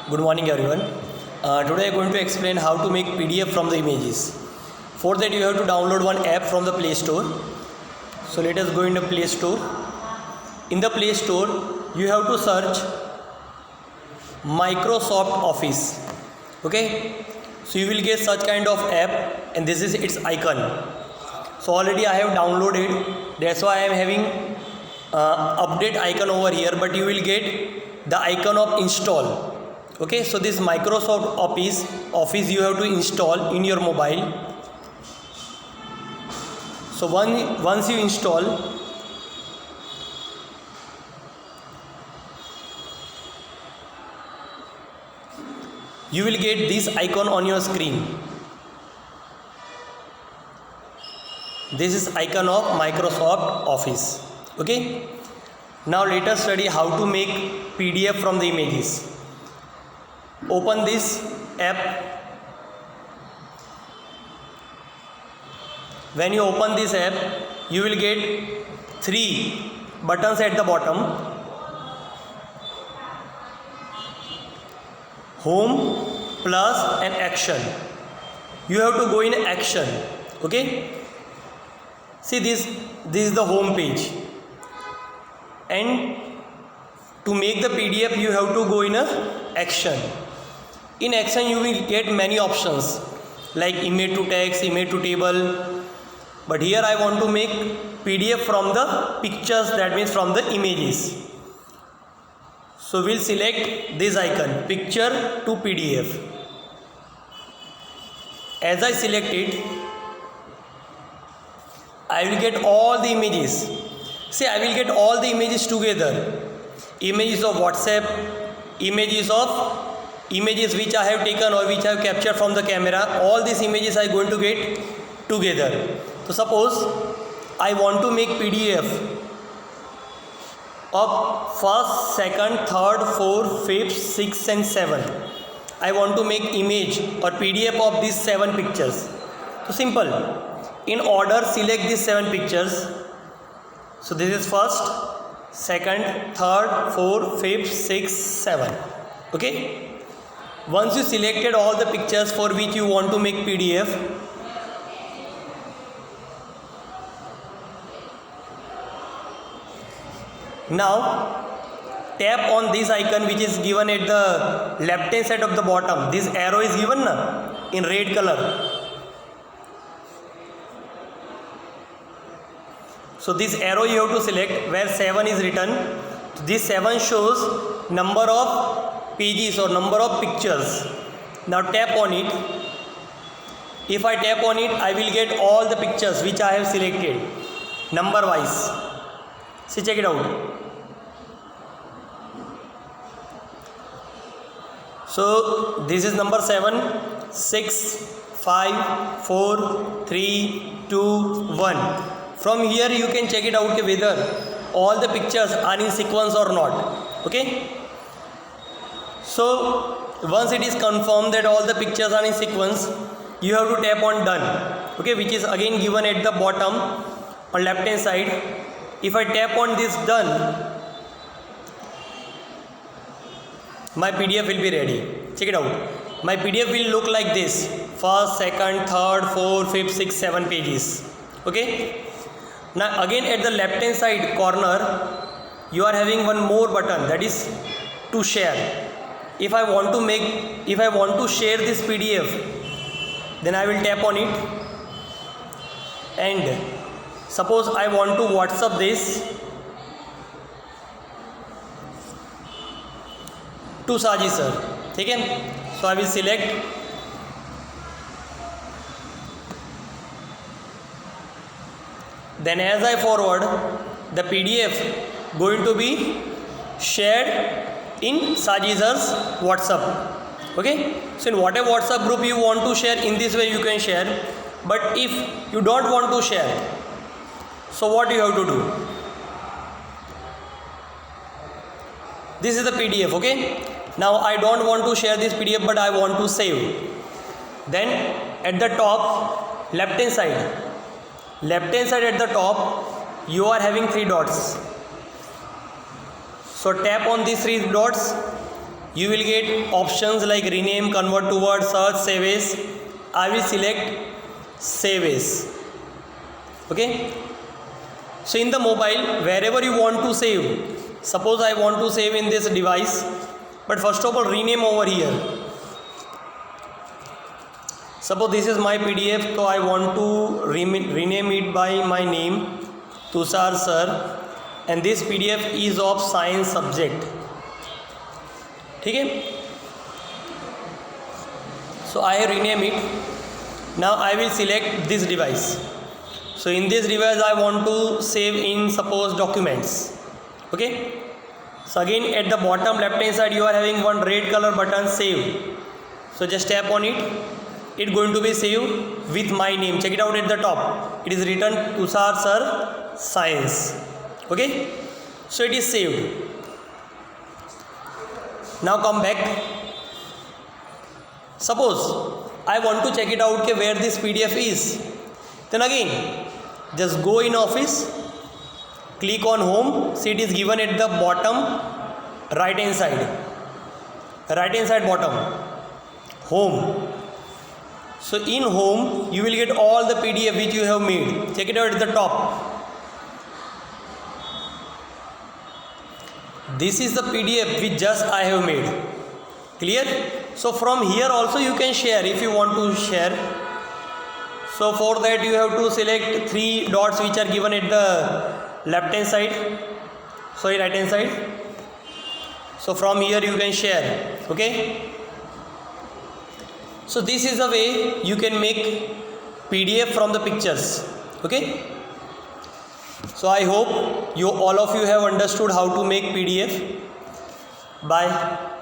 Good morning everyone. Today I am going to explain how to make PDF from the images. For that you have to download one app from the Play Store. So let us go in the Play Store. In the Play Store you have to search Microsoft Office. Okay. So you will get such kind of app and this is its icon. So already I have downloaded. That's why I am having update icon over here, but you will get the icon of install. Okay, so this Microsoft Office you have to install in your mobile. So once you install, you will get this icon on your screen. This is icon of Microsoft Office. Okay, now let us study how to make PDF from the images. Open this app. When you open this app, you will get 3 buttons at the bottom: home, plus, and action. You have to go in action. Okay, see this is the home page, and to make the PDF you have to go in a action. In action you will get many options like image to text, image to table, but here I want to make PDF from the pictures, that means from the images. So we'll select this icon, picture to PDF. As I select it, I will get all the images. See, I will get all the images together. Images of WhatsApp, images which I have taken or which I have captured from the camera. All these images I am going to get together. So suppose I want to make PDF of first, second, third, fourth, fifth, sixth and seventh. I want to make image or PDF of these 7 pictures. So simple. In order, select these 7 pictures. So this is first, second, third, fourth, fifth, sixth, seventh. Okay. Once you selected all the pictures for which you want to make PDF, now tap on this icon which is given at the left hand side of the bottom. This arrow is given in red color. So this arrow you have to select where 7 is written. This 7 shows number of pages or number of pictures. Now tap on it. If I tap on it, I will get all the pictures which I have selected number wise. See, check it out. So this is number 7, 6, 5, 4, 3, 2, 1. From here you can check it out whether all the pictures are in sequence or not. Okay. So once it is confirmed that all the pictures are in sequence, you have to tap on done. Okay, which is again given at the bottom on left hand side. If I tap on this done, my PDF will be ready. Check it out. My PDF will look like this: first, second, third, fourth, fifth, sixth, 7 pages. Okay. Now again at the left hand side corner, you are having one more button, that is to share. If I want to share this PDF, then I will tap on it, and suppose I want to WhatsApp this to Saji sir. Okay? So I will select. Then as I forward, the PDF going to be shared in Saji's WhatsApp. Okay, so in whatever WhatsApp group you want to share, in this way you can share. But if you don't want to share, so what you have to do? This is the PDF. Okay, now I don't want to share this PDF, but I want to save. Then at the top left hand side at the top, you are having 3 dots. So tap on these 3 dots. you will get options like rename, convert to word, search, save as. I will select save as. Okay, so in the mobile, wherever you want to save, suppose I want to save in this device, but first of all rename over here. Suppose this is my PDF, so I want to rename it by my name, Tushar sir, and this PDF is of science subject. ठीक है, so I rename it. Now I will select this device. So in this device I want to save in, suppose, documents. Okay, so again at the bottom left hand side you are having one red color button, save. So just tap on it. It going to be saved with my name. Check it out at the top. It is written Tushar sir science. Okay, so it is saved. Now come back. Suppose I want to check it out where this PDF is. Then again just go in Office, click on Home. See, it is given at the bottom right hand side bottom, Home. So in Home you will get all the PDF which you have made. Check it out at the top. This is the PDF which just I have made. Clear? So from here also you can share if you want to share. So for that you have to select 3 dots which are given at the left hand side, sorry, right hand side. So from here you can share. Okay, so this is the way you can make PDF from the pictures. Okay, so I hope all of you have understood how to make PDF. Bye.